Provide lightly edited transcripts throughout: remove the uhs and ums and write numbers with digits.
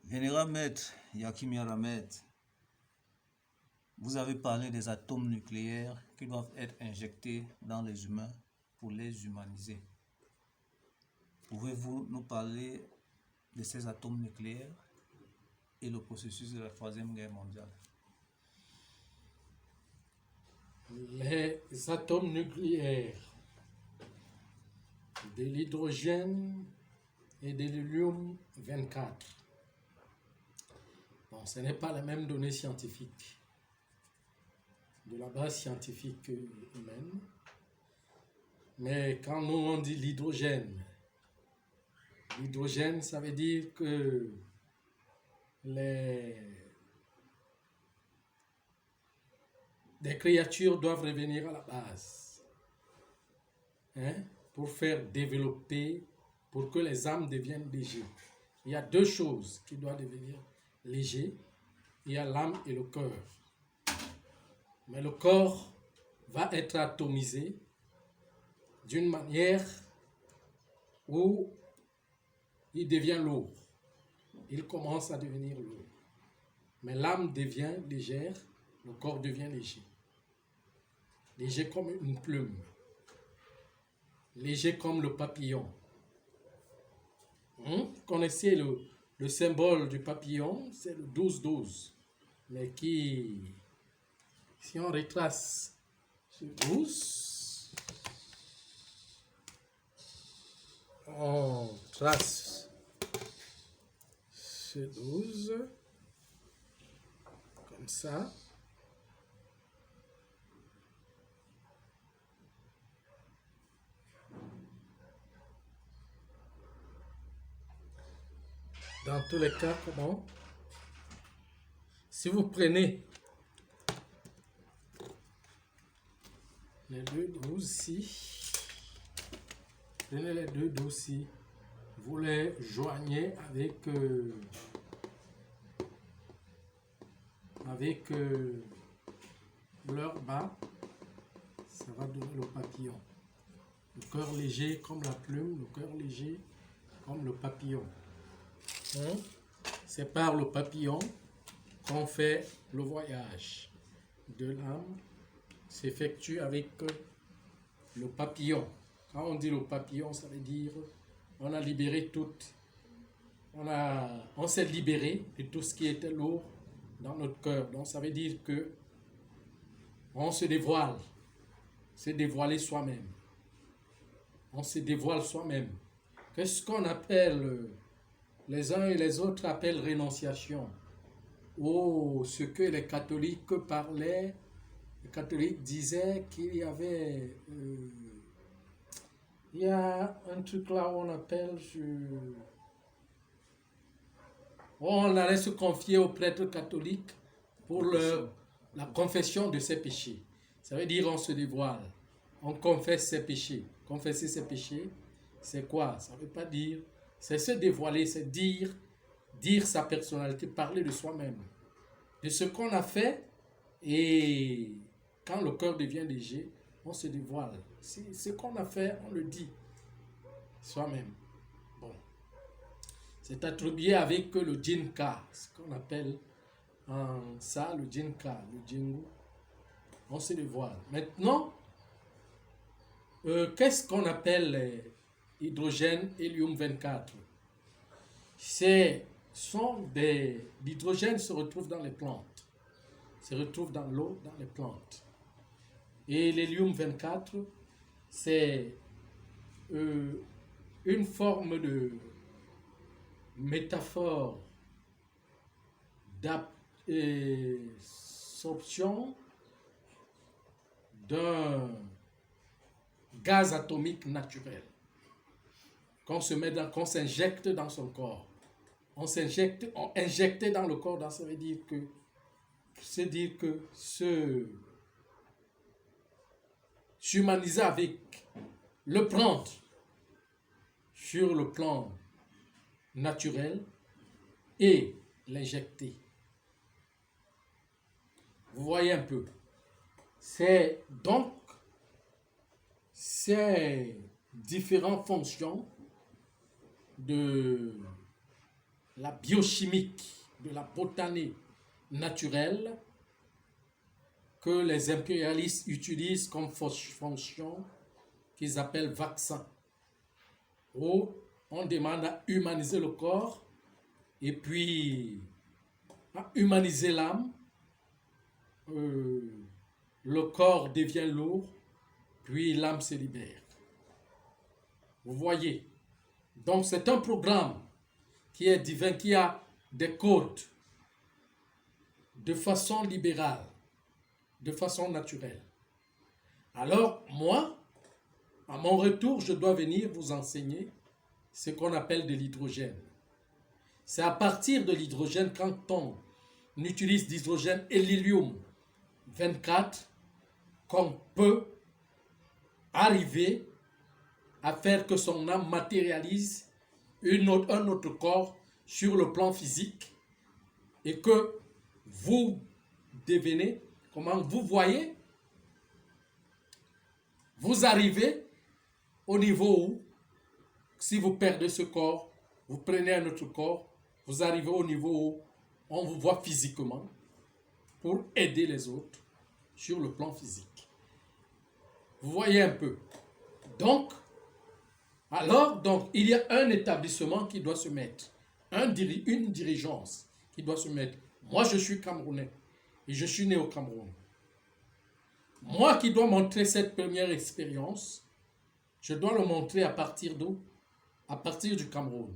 Général Maître Yakim Yaramet, vous avez parlé des atomes nucléaires qui doivent être injectés dans les humains pour les humaniser. Pouvez-vous nous parler de ces atomes nucléaires et le processus de la Troisième Guerre mondiale? Les atomes nucléaires de l'hydrogène et de l'hélium 24. Bon, ce n'est pas la même donnée scientifique, de la base scientifique humaine. Mais quand nous on dit l'hydrogène, ça veut dire que des créatures doivent revenir à la base, pour faire développer, pour que les âmes deviennent légers. Il y a deux choses qui doivent devenir légers. Il y a l'âme et le cœur. Mais le corps va être atomisé d'une manière où il devient lourd. Il commence à devenir lourd. Mais l'âme devient légère, le corps devient léger. Léger comme une plume. Léger comme le papillon. Vous connaissez le symbole du papillon, c'est le 12-12. Mais si on retrace ce 12, on trace ce 12, comme ça. Dans tous les cas, comment? Si vous prenez les deux 12 ici, prenez les deux 12 ici, vous les joignez avec leur bas, ça va donner le papillon. Le cœur léger comme la plume, le cœur léger comme le papillon. C'est par le papillon qu'on fait le voyage de l'âme, s'effectue avec le papillon. Quand on dit le papillon, ça veut dire on a libéré tout. On s'est libéré de tout ce qui était lourd dans notre cœur. Donc ça veut dire que on se dévoile, se dévoiler soi-même. On se dévoile soi-même. Qu'est-ce qu'on appelle, les uns et les autres appellent rénonciation. Ou ce que les catholiques parlaient, les catholiques disaient qu'il y avait... il y a un truc là où on appelle... on allait se confier aux prêtres catholiques pour la confession de ses péchés. Ça veut dire on se dévoile, on confesse ses péchés. Confesser ses péchés, c'est quoi? Ça ne veut pas dire... C'est se dévoiler, c'est dire sa personnalité, parler de soi-même, de ce qu'on a fait. Et quand le cœur devient léger, on se dévoile. Ce qu'on a fait, on le dit soi-même. Bon. C'est attribué avec le Jinka, ce qu'on appelle ça, le Jinka, le Jingu. On se dévoile. Maintenant, qu'est-ce qu'on appelle hydrogène, hélium 24? L'hydrogène se retrouve dans les plantes, se retrouve dans l'eau, dans les plantes. Et l'hélium 24, c'est une forme de métaphore d'absorption d'un gaz atomique naturel qu'on s'injecte dans son corps. On injecté dans le corps, ça veut dire que s'humaniser avec, le prendre sur le plan naturel et l'injecter. Vous voyez un peu. C'est donc ces différentes fonctions de la biochimique de la botanie naturelle que les impérialistes utilisent comme fonction qu'ils appellent vaccin. Où on demande à humaniser le corps et puis à humaniser l'âme. Le corps devient lourd, puis l'âme se libère. Vous voyez. Donc c'est un programme qui est divin, qui a des codes de façon libérale, de façon naturelle. Alors moi, à mon retour, je dois venir vous enseigner ce qu'on appelle de l'hydrogène. C'est à partir de l'hydrogène, quand on utilise l'hydrogène et l'hélium 24, qu'on peut arriver à faire que son âme matérialise un autre corps sur le plan physique et que vous devenez, comment vous voyez, vous arrivez au niveau où, si vous perdez ce corps, vous prenez un autre corps, vous arrivez au niveau où on vous voit physiquement pour aider les autres sur le plan physique. Vous voyez un peu. Donc, il y a un établissement qui doit se mettre, une dirigeance qui doit se mettre. Moi, je suis Camerounais et je suis né au Cameroun. Moi qui dois montrer cette première expérience, je dois le montrer à partir d'où? À partir du Cameroun.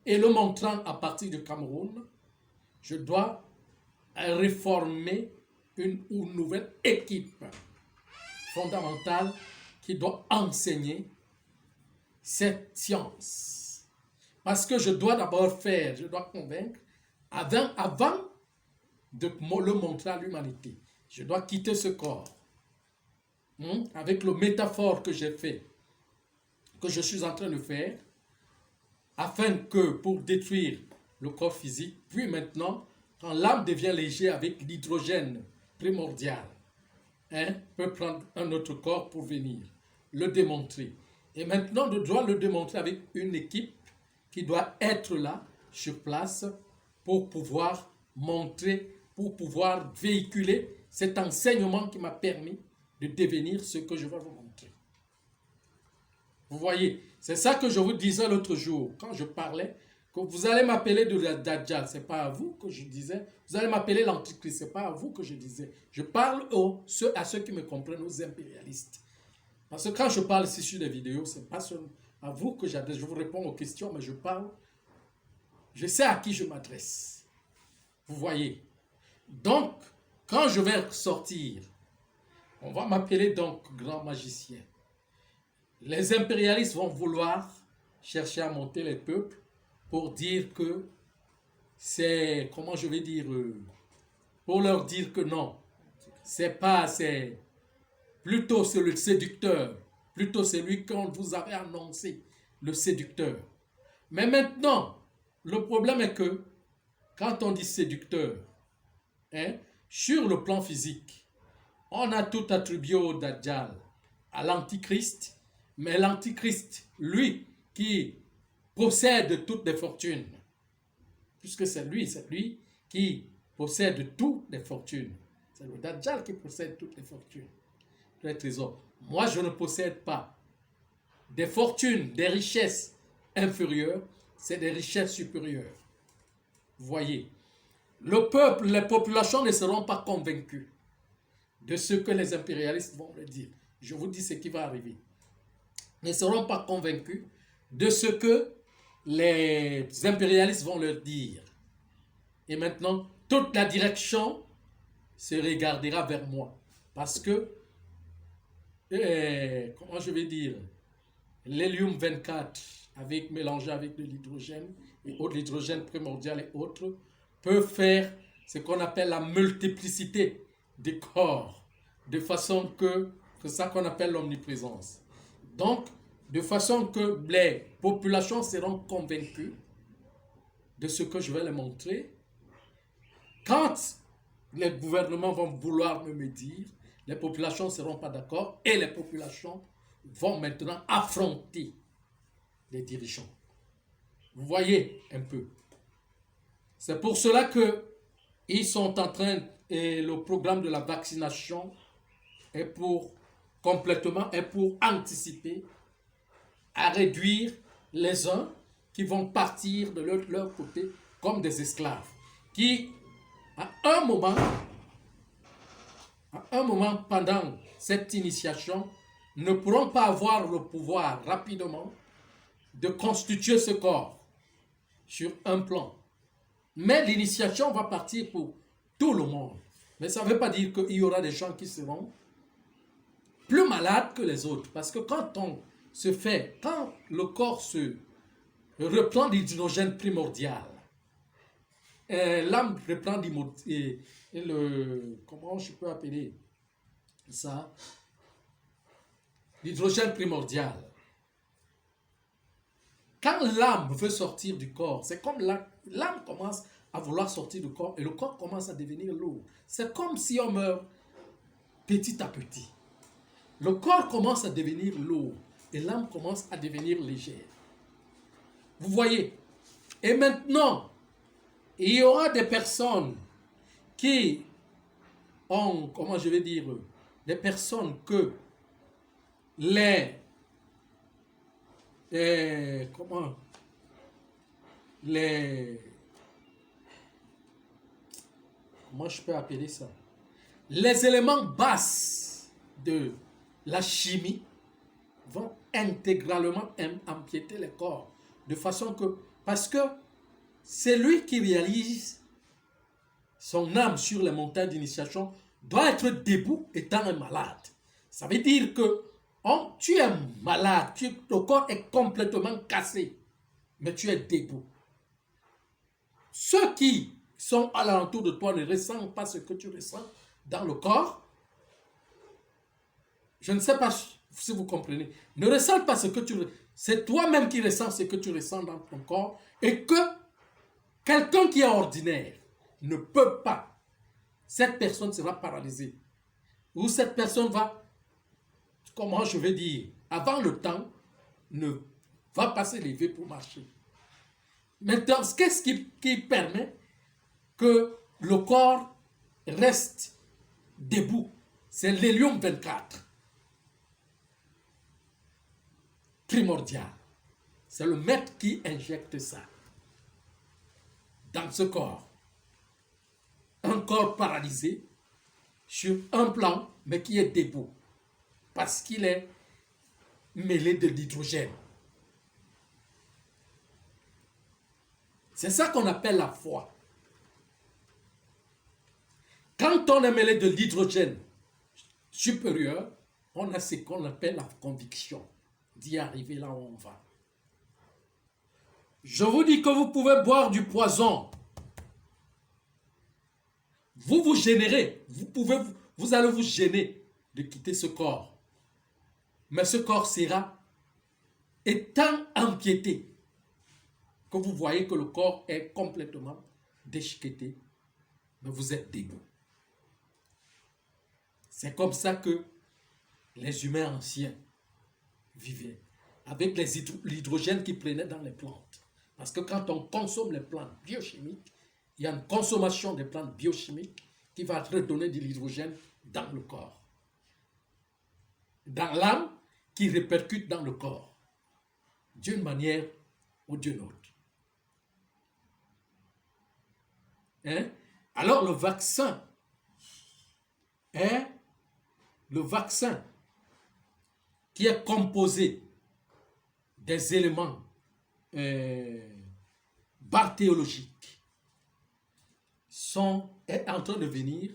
Et le montrant à partir du Cameroun, je dois réformer une nouvelle équipe fondamentale qui doit enseigner cette science. Parce que je dois d'abord je dois convaincre, avant de le montrer à l'humanité. Je dois quitter ce corps. Avec le métaphore que j'ai fait, que je suis en train de faire, afin que pour détruire le corps physique, puis maintenant, quand l'âme devient léger avec l'hydrogène primordial, peut prendre un autre corps pour venir le démontrer. Et maintenant, je dois le démontrer avec une équipe qui doit être là, sur place, pour pouvoir montrer, pour pouvoir véhiculer cet enseignement qui m'a permis de devenir ce que je vais vous montrer. Vous voyez, c'est ça que je vous disais l'autre jour, quand je parlais, que vous allez m'appeler de la Dajjal, c'est pas à vous que je disais, vous allez m'appeler l'Antichrist, c'est pas à vous que je disais. Je parle à ceux qui me comprennent, aux impérialistes. Parce que quand je parle ici sur des vidéos, c'est pas seulement à vous que j'adresse, je vous réponds aux questions, mais je parle, je sais à qui je m'adresse. Vous voyez. Donc, quand je vais sortir, on va m'appeler donc grand magicien. Les impérialistes vont vouloir chercher à monter les peuples pour dire que c'est, comment je vais dire, pour leur dire que non, c'est plutôt c'est le séducteur, plutôt c'est lui qu'on vous avait annoncé, le séducteur. Mais maintenant, le problème est que quand on dit séducteur, sur le plan physique, on a tout attribué au Dajjal, à l'Antichrist, mais l'Antichrist, lui, qui possède toutes les fortunes, puisque c'est lui qui possède toutes les fortunes. C'est le Dajjal qui possède toutes les fortunes, tous les trésors. Moi, je ne possède pas des fortunes, des richesses inférieures, c'est des richesses supérieures. Vous voyez, le peuple, les populations ne seront pas convaincues de ce que les impérialistes vont leur dire. Je vous dis ce qui va arriver. Ils ne seront pas convaincus de ce que les impérialistes vont leur dire. Et maintenant, toute la direction se regardera vers moi. Parce que, comment je vais dire, l'hélium 24, mélangé avec de l'hydrogène, et l'hydrogène primordial et autres, peut faire ce qu'on appelle la multiplicité des corps, de façon que c'est ça qu'on appelle l'omniprésence. Donc, de façon que les populations seront convaincues de ce que je vais leur montrer. Quand les gouvernements vont vouloir me dire, les populations ne seront pas d'accord et les populations vont maintenant affronter les dirigeants. Vous voyez un peu. C'est pour cela que ils sont en train, et le programme de la vaccination est pour anticiper à réduire les uns qui vont partir de leur côté comme des esclaves, qui à un moment pendant cette initiation ne pourront pas avoir le pouvoir rapidement de constituer ce corps sur un plan. Mais l'initiation va partir pour tout le monde. Mais ça ne veut pas dire qu'il y aura des gens qui seront plus malades que les autres. Parce que quand le corps se reprend l'hydrogène primordial, l'âme reprend comment je peux appeler ça? L'hydrogène primordial. Quand l'âme veut sortir du corps, c'est comme l'âme commence à vouloir sortir du corps et le corps commence à devenir lourd. C'est comme si on meurt petit à petit. Le corps commence à devenir lourd et l'âme commence à devenir légère. Vous voyez? Et maintenant, il y aura des personnes qui ont, comment je vais dire, des personnes que comment je peux appeler ça? Les éléments basses de la chimie vont intégralement empiéter les corps. De façon que, parce que c'est lui qui réalise son âme sur les montagnes d'initiation, doit être debout étant un malade. Ça veut dire que tu es malade, ton corps est complètement cassé, mais tu es debout. Ceux qui sont à l'entour de toi ne ressentent pas ce que tu ressens dans le corps. Je ne sais pas si vous comprenez. Ne ressentent pas ce que tu ressens. C'est toi-même qui ressens ce que tu ressens dans ton corps et que quelqu'un qui est ordinaire ne peut pas. Cette personne sera paralysée. Ou cette personne va, comment je vais dire, avant le temps, ne va pas se lever pour marcher. Maintenant, qu'est-ce qui permet que le corps reste debout? C'est l'hélium 24. Primordial. C'est le maître qui injecte ça dans ce corps. Un corps paralysé sur un plan, mais qui est debout. Parce qu'il est mêlé de l'hydrogène. C'est ça qu'on appelle la foi. Quand on est mêlé de l'hydrogène supérieur, on a ce qu'on appelle la conviction d'y arriver là où on va. Je vous dis que vous pouvez boire du poison. Vous vous gênerez. Vous allez vous gêner de quitter ce corps. Mais ce corps sera étant empiété que vous voyez que le corps est complètement déchiqueté, mais vous êtes debout. C'est comme ça que les humains anciens vivaient, avec l'hydrogène qu'ils prenaient dans les plantes. Parce que quand on consomme les plantes biochimiques, il y a une consommation des plantes biochimiques qui va redonner de l'hydrogène dans le corps. Dans l'âme qui répercute dans le corps, d'une manière ou d'une autre. Alors le vaccin est le vaccin qui est composé des éléments bactériologiques est en train de venir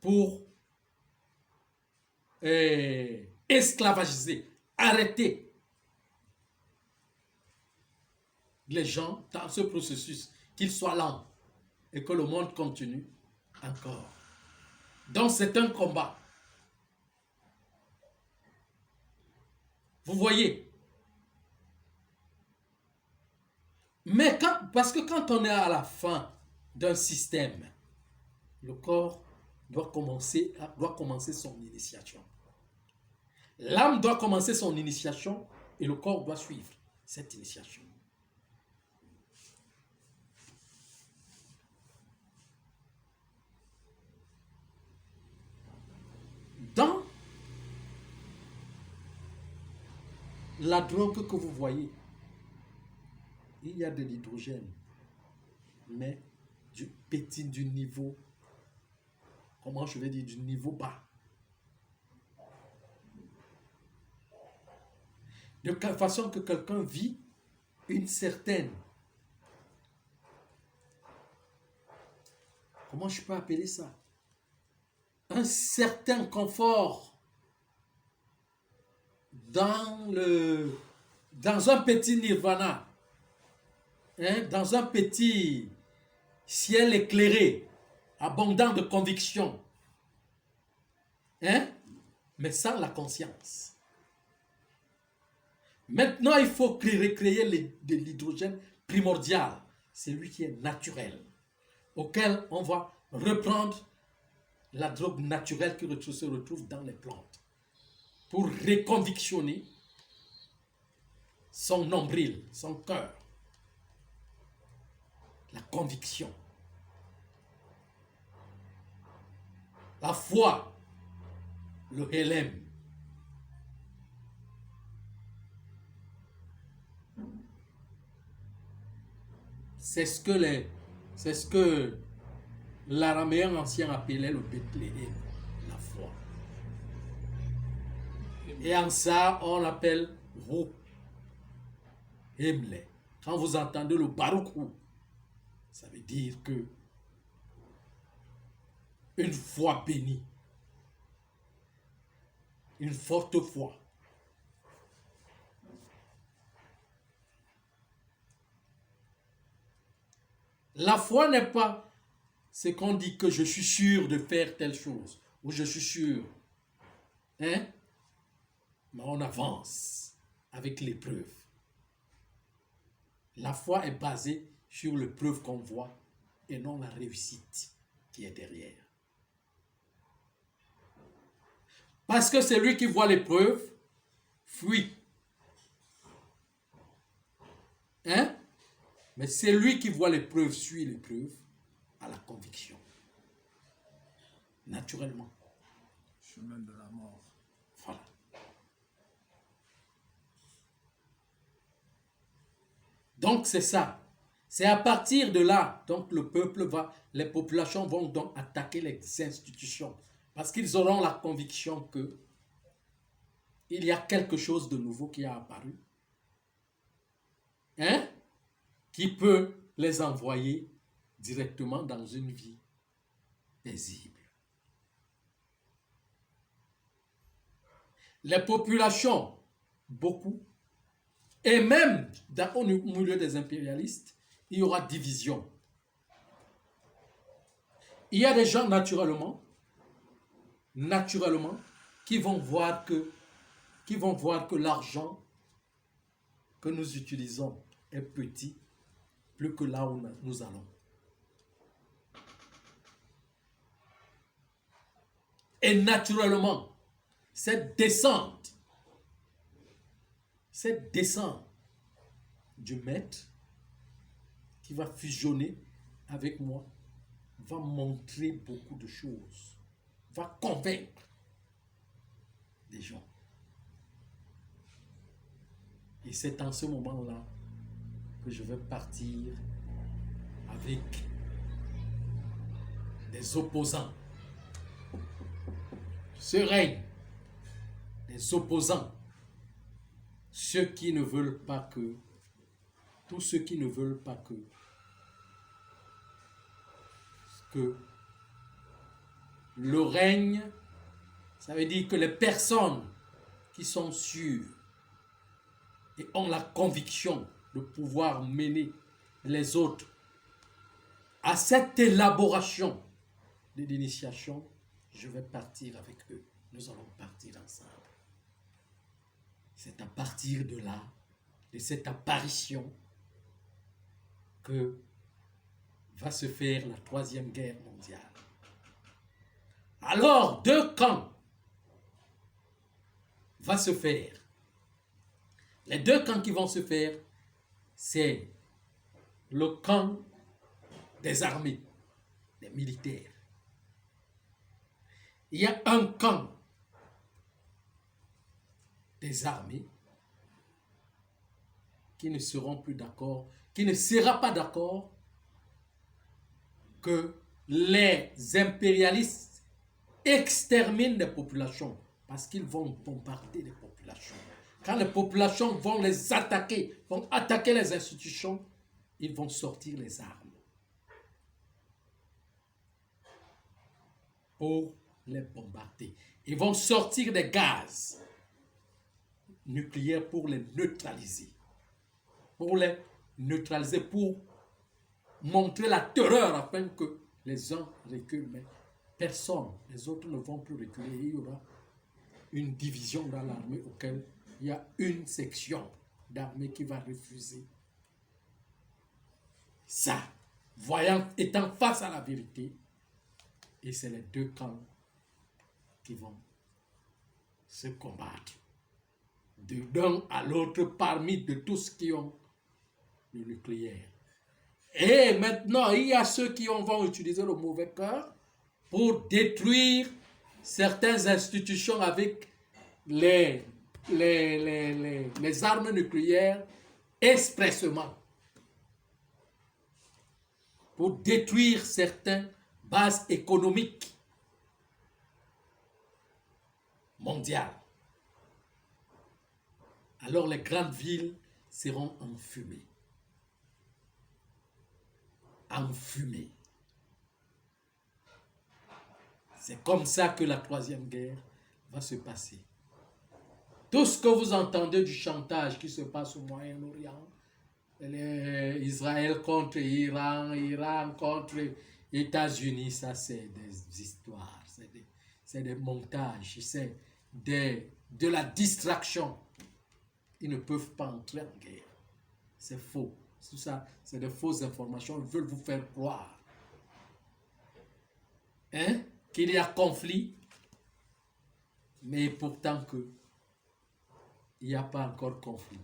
pour esclavagiser, arrêter les gens dans ce processus, qu'ils soient lents et que le monde continue encore. Donc c'est un combat. Vous voyez? Mais parce que quand on est à la fin d'un système, le corps doit commencer son initiation. L'âme doit commencer son initiation et le corps doit suivre cette initiation. la drogue que vous voyez, il y a de l'hydrogène, mais du niveau, comment je vais dire, du niveau bas. De quelle façon que quelqu'un vit une certaine, comment je peux appeler ça, un certain confort dans un petit nirvana, hein, dans un petit ciel éclairé, abondant de conviction, hein, mais sans la conscience. Maintenant, il faut recréer de l'hydrogène primordial, celui qui est naturel, auquel on va reprendre la drogue naturelle qui se retrouve dans les plantes, pour reconvictionner son nombril, son cœur. La conviction. La foi. Le Hélène. C'est ce que l'araméen ancien appelait le Bethléem, la foi. Et en ça, on l'appelle Ru. Hemle. Quand vous entendez le Baruch Hu, ça veut dire que une foi bénie, une forte foi. La foi n'est pas ce qu'on dit que je suis sûr de faire telle chose, ou je suis sûr. Hein? Mais on avance avec l'épreuve. La foi est basée sur l'épreuve qu'on voit et non la réussite qui est derrière. Parce que celui qui voit l'épreuve fuit. Hein? Mais celui qui voit l'épreuve suit l'épreuve à la conviction. Naturellement. Chemin de la mort. Voilà. Donc c'est ça. C'est à partir de là, donc les populations vont donc attaquer les institutions. Parce qu'ils auront la conviction que il y a quelque chose de nouveau qui a apparu. Hein? Qui peut les envoyer directement dans une vie paisible. Les populations, beaucoup, et même au milieu des impérialistes, il y aura division. Il y a des gens naturellement, qui vont voir que l'argent que nous utilisons est petit, plus que là où nous allons. Et naturellement, cette descente du maître qui va fusionner avec moi va montrer beaucoup de choses, va convaincre des gens. Et c'est en ce moment-là que je vais partir avec des opposants. Ce règne, des opposants, ceux qui ne veulent pas que, tous ceux qui ne veulent pas que le règne, ça veut dire que les personnes qui sont sûres et ont la conviction de pouvoir mener les autres à cette élaboration de l'initiation, je vais partir avec eux. Nous allons partir ensemble. C'est à partir de là, de cette apparition, que va se faire la Troisième Guerre mondiale. Alors, deux camps vont se faire. Les deux camps qui vont se faire, c'est le camp des armées, des militaires. Il y a un camp des armées qui ne seront plus d'accord, qui ne sera pas d'accord que les impérialistes exterminent les populations parce qu'ils vont bombarder les populations. Quand les populations vont les attaquer, vont attaquer les institutions, ils vont sortir les armes pour les bombarder. Ils vont sortir des gaz nucléaires pour les neutraliser. Pour les neutraliser, pour montrer la terreur afin que les uns reculent. Mais personne, les autres ne vont plus reculer. Il y aura une division dans l'armée auquel il y a une section d'armée qui va refuser ça, étant face à la vérité. Et c'est les deux camps qui vont se combattre de l'un à l'autre parmi de tous qui ont le nucléaire. Et maintenant, il y a ceux qui vont utiliser le mauvais cœur pour détruire certaines institutions avec les armes nucléaires expressement. Pour détruire certaines bases économiques mondiales. Alors les grandes villes seront enfumées. Enfumées. C'est comme ça que la troisième guerre va se passer. Tout ce que vous entendez du chantage qui se passe au Moyen-Orient, Israël contre Iran, Iran contre États-Unis, ça c'est des histoires, c'est des montages, c'est de la distraction. Ils ne peuvent pas entrer en guerre. C'est faux. Tout ça, c'est des fausses informations. Ils veulent vous faire croire qu'il y a conflit, mais pourtant que il n'y a pas encore conflit.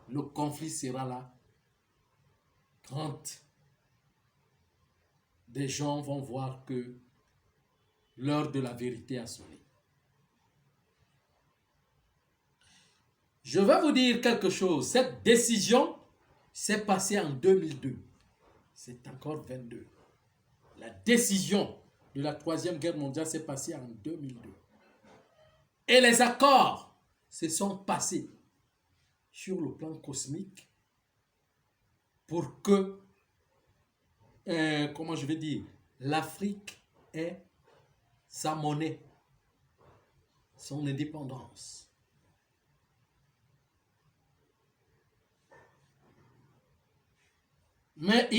Le conflit sera là quand des gens vont voir que l'heure de la vérité a sonné. Je vais vous dire quelque chose. Cette décision s'est passée en 2002. C'est encore 22. La décision de la Troisième Guerre mondiale s'est passée en 2002. Et les accords se sont passés sur le plan cosmique pour que, comment je vais dire, l'Afrique ait sa monnaie, son indépendance. Mais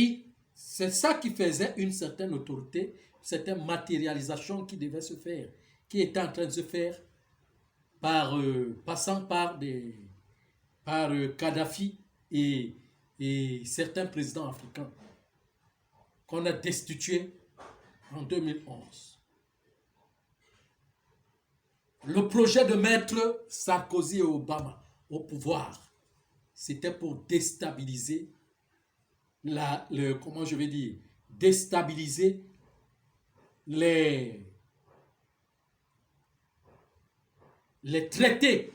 c'est ça qui faisait une certaine autorité, une certaine matérialisation qui devait se faire, qui était en train de se faire passant par Kadhafi et certains présidents africains qu'on a destitués en 2011. Le projet de mettre Sarkozy et Obama au pouvoir, c'était pour déstabiliser comment je vais dire, déstabiliser les traités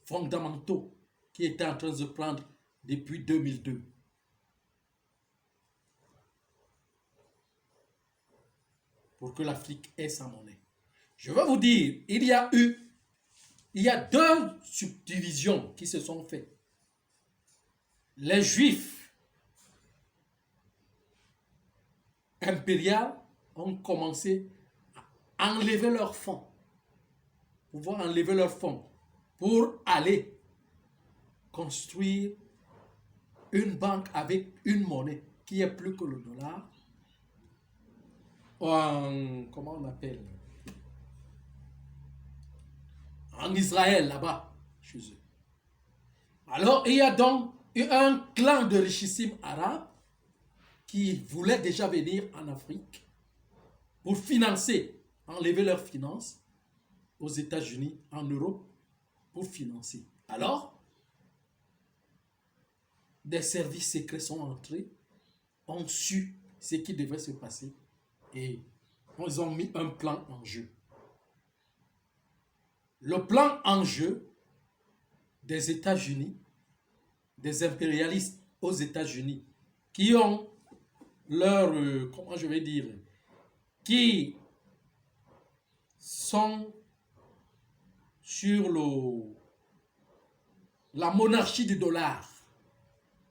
fondamentaux qui étaient en train de se prendre depuis 2002. Pour que l'Afrique ait sa monnaie. Je vais vous dire, il y a deux subdivisions qui se sont faites. Les Juifs impériaux ont commencé à enlever leurs fonds, pouvoir enlever leurs fonds pour aller construire une banque avec une monnaie qui est plus que le dollar. Comment on appelle? En Israël, là-bas, chez eux. Alors, il y a donc un clan de richissimes arabes qui voulait déjà venir en Afrique pour financer, enlever leurs finances aux États-Unis, en Europe, pour financer. Alors, des services secrets sont entrés, ont su ce qui devait se passer et ils ont mis un plan en jeu. Le plan en jeu des États-Unis, des impérialistes aux États-Unis, qui ont leur, comment je vais dire, qui sont sur la monarchie du dollar.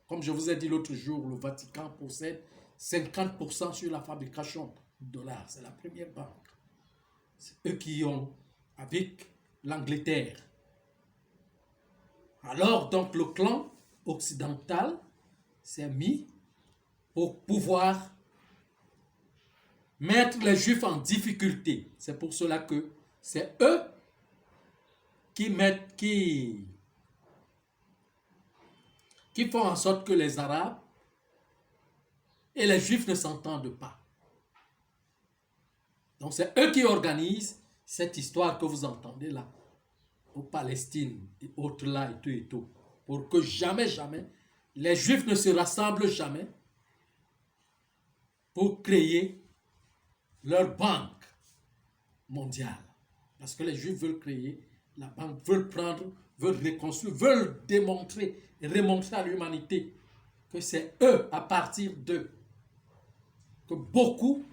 Comme je vous ai dit l'autre jour, le Vatican possède 50% sur la fabrication du dollar. C'est la première banque. C'est eux qui ont, avec l'Angleterre. Alors, donc, le clan occidental s'est mis pour pouvoir mettre les Juifs en difficulté. C'est pour cela que c'est eux qui font en sorte que les Arabes et les Juifs ne s'entendent pas. Donc c'est eux qui organisent cette histoire que vous entendez là, aux Palestine et autres là et tout, pour que jamais, les Juifs ne se rassemblent jamais pour créer leur banque mondiale. Parce que les Juifs veulent créer la banque, veulent prendre, veulent reconstruire, veulent démontrer et remontrer à l'humanité que c'est eux, à partir d'eux, que beaucoup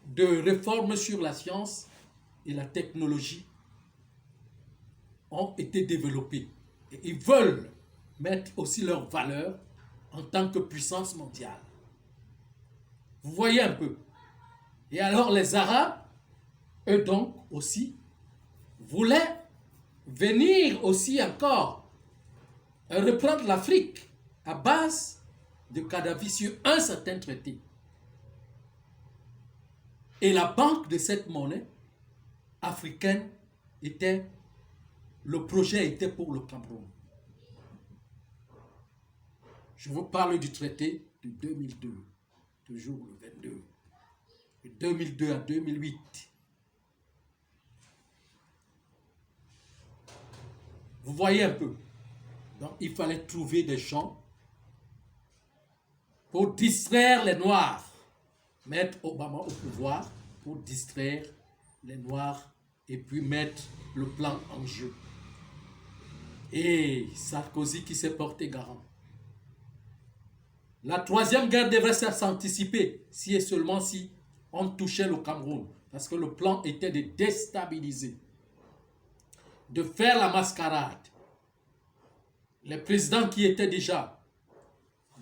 de réformes sur la science et la technologie ont été développées. Et ils veulent mettre aussi leur valeur en tant que puissance mondiale. Vous voyez un peu. Et alors les Arabes, eux donc aussi, voulaient venir aussi encore reprendre l'Afrique à base de Kadhafi sur un certain traité. Et la banque de cette monnaie africaine était, le projet était pour le Cameroun. Je vous parle du traité de 2002, toujours le 22, de 2002 à 2008. Vous voyez un peu. Donc il fallait trouver des gens pour distraire les Noirs. Mettre Obama au pouvoir pour distraire les Noirs et puis mettre le plan en jeu. Et Sarkozy qui s'est porté garant. La troisième guerre devrait s'anticiper si et seulement si on touchait le Cameroun. Parce que le plan était de déstabiliser, de faire la mascarade. Les présidents qui étaient déjà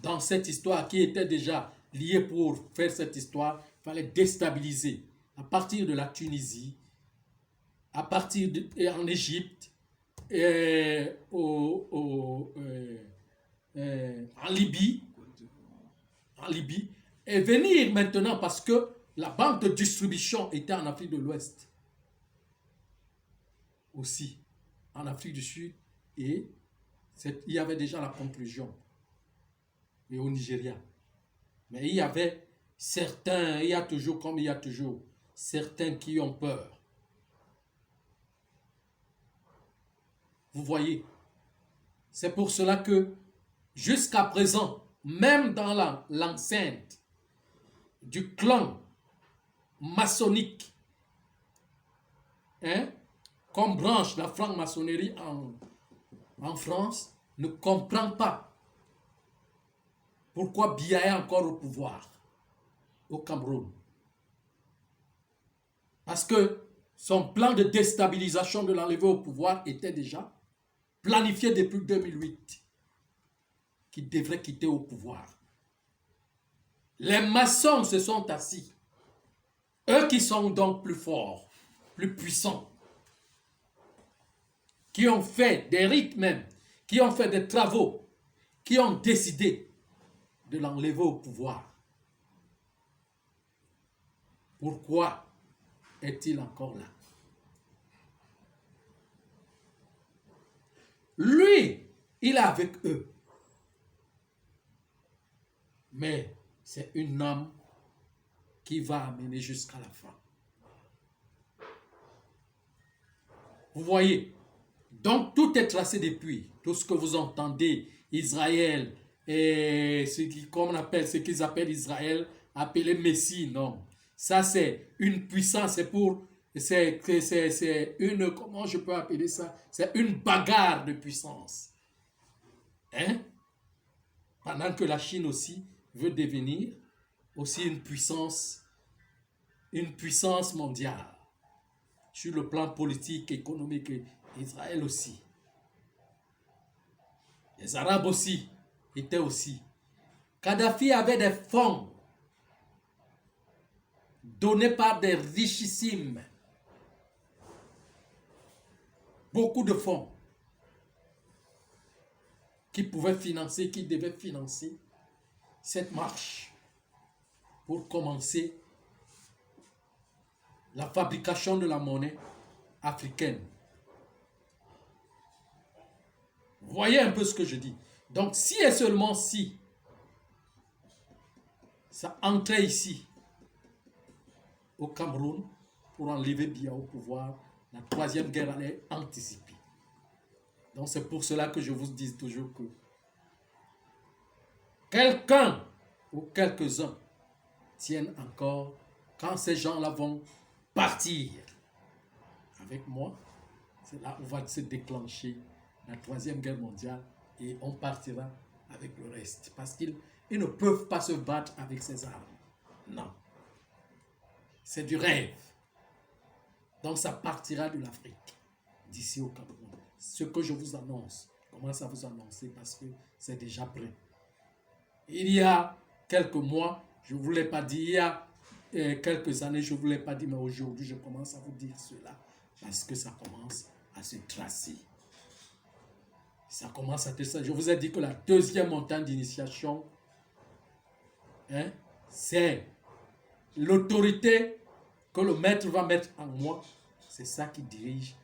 dans cette histoire, qui étaient déjà liés pour faire cette histoire, il fallait déstabiliser à partir de la Tunisie, à partir en Égypte, en Libye, et venir maintenant parce que la banque de distribution était en Afrique de l'Ouest, aussi en Afrique du Sud, et il y avait déjà la conclusion, et au Nigeria. Mais il y avait certains, il y a toujours, comme il y a toujours, certains qui ont peur. Vous voyez, c'est pour cela que jusqu'à présent, même dans l'enceinte du clan maçonnique, comme branche la franc-maçonnerie en France, ne comprend pas pourquoi Biya est encore au pouvoir au Cameroun. Parce que son plan de déstabilisation de l'enlever au pouvoir était déjà planifié depuis 2008, qu'il devrait quitter au pouvoir. Les maçons se sont assis, eux qui sont donc plus forts, plus puissants, qui ont fait des rites même, qui ont fait des travaux, qui ont décidé de l'enlever au pouvoir. Pourquoi est-il encore là? Lui, il est avec eux. Mais c'est une âme qui va amener jusqu'à la fin. Vous voyez? Donc tout est tracé depuis. Tout ce que vous entendez, Israël, et ce qu'ils appellent Israël, appelé Messie, non. Ça c'est une puissance, c'est pour c'est une, comment je peux appeler ça? C'est une bagarre de puissance. Hein? Pendant que la Chine aussi veut devenir aussi une puissance mondiale. Sur le plan politique, économique, et Israël aussi. Les Arabes aussi étaient aussi. Kadhafi avait des fonds donnés par des richissimes. Beaucoup de fonds qui pouvaient financer, qui devaient financer cette marche pour commencer la fabrication de la monnaie africaine. Vous voyez un peu ce que je dis. Donc, si et seulement si ça entrait ici, au Cameroun, pour enlever Biya au pouvoir, la troisième guerre allait anticiper. Donc, c'est pour cela que je vous dis toujours que quelqu'un ou quelques-uns tiennent encore quand ces gens-là vont partir avec moi. C'est là où va se déclencher la troisième guerre mondiale et on partira avec le reste. Parce qu'ils ne peuvent pas se battre avec ces armes. Non. C'est du rêve. Donc ça partira de l'Afrique, d'ici au Cameroun. Ce que je vous annonce, je commence à vous annoncer parce que c'est déjà prêt. Il y a quelques mois, je ne vous l'ai pas dit, il y a quelques années, je ne vous l'ai pas dit, mais aujourd'hui, je commence à vous dire cela parce que ça commence à se tracer. Ça commence à se tracer. Je vous ai dit que la deuxième montagne d'initiation, c'est l'autorité que le maître va mettre en moi. C'est ça qui dirige